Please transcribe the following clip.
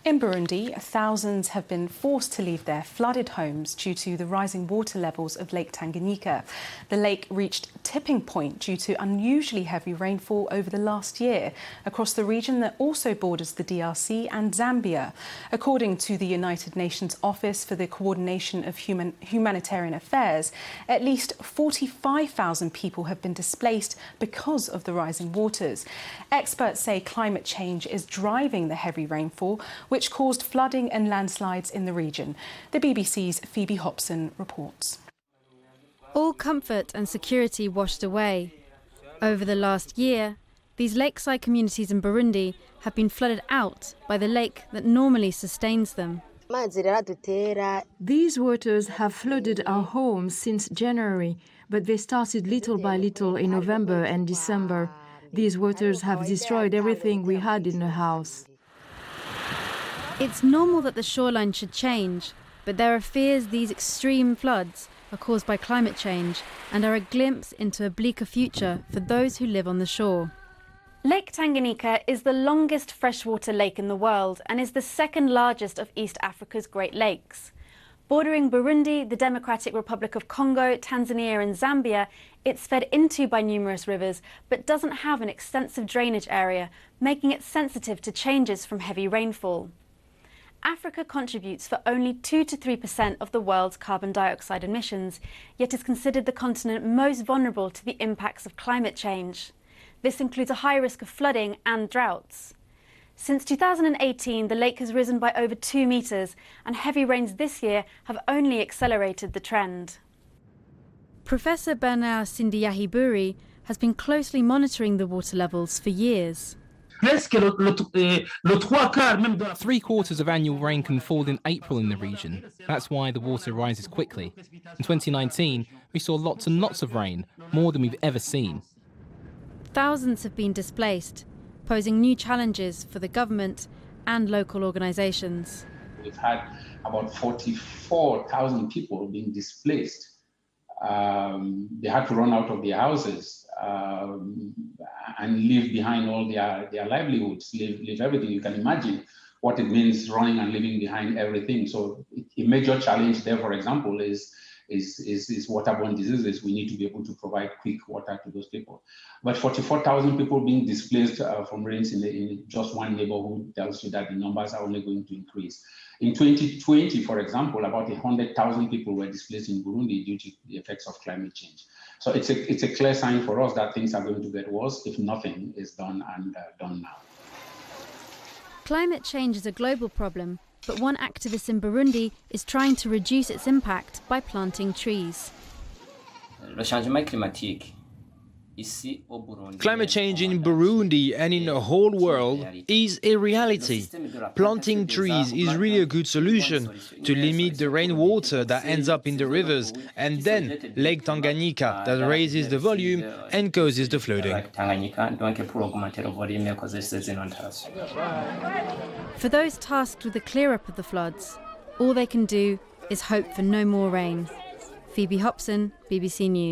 In Burundi, thousands have been forced to leave their flooded homes due to the rising water levels of Lake Tanganyika. The lake reached tipping point due to unusually heavy rainfall over the last year across the region that also borders the DRC and Zambia. According to the United Nations Office for the Coordination of Humanitarian Affairs, at least 45,000 people have been displaced because of the rising waters. Experts say climate change is driving the heavy rainfall, which caused flooding and landslides in the region. The BBC's Phoebe Hobson reports. All comfort and security washed away. Over the last year, these lakeside communities in Burundi have been flooded out by the lake that normally sustains them. These waters have flooded our homes since January, but they started little by little in November and December. These waters have destroyed everything we had in the house. It's normal that the shoreline should change, but there are fears these extreme floods are caused by climate change and are a glimpse into a bleaker future for those who live on the shore. Lake Tanganyika is the longest freshwater lake in the world and is the second largest of East Africa's Great Lakes. Bordering Burundi, the Democratic Republic of Congo, Tanzania and Zambia, it's fed into by numerous rivers but doesn't have an extensive drainage area, making it sensitive to changes from heavy rainfall. Africa contributes for only 2 to 3% of the world's carbon dioxide emissions, yet is considered the continent most vulnerable to the impacts of climate change. This includes a high risk of flooding and droughts. Since 2018, the lake has risen by over 2 metres, and heavy rains this year have only accelerated the trend. Professor Bernard Sindiyahiburi has been closely monitoring the water levels for years. 3/4 of annual rain can fall in April in the region. That's why the water rises quickly. In 2019, we saw lots and lots of rain, more than we've ever seen. Thousands have been displaced, posing new challenges for the government and local organisations. We've had about 44,000 people being displaced. They had to run out of their houses and leave behind all their livelihoods, leave everything. You can imagine what it means running and leaving behind everything. So a major challenge there, for example, is waterborne diseases. We need to be able to provide quick water to those people. But 44,000 people being displaced from rains in just one neighborhood tells you that the numbers are only going to increase. In 2020, for example, about 100,000 people were displaced in Burundi due to the effects of climate change. So it's a clear sign for us that things are going to get worse if nothing is done and done now. Climate change is a global problem, but one activist in Burundi is trying to reduce its impact by planting trees. Le changement climatique. Climate change in Burundi and in the whole world is a reality. Planting trees is really a good solution to limit the rainwater that ends up in the rivers, and then Lake Tanganyika that raises the volume and causes the flooding. For those tasked with the clear-up of the floods, all they can do is hope for no more rain. Phoebe Hobson, BBC News.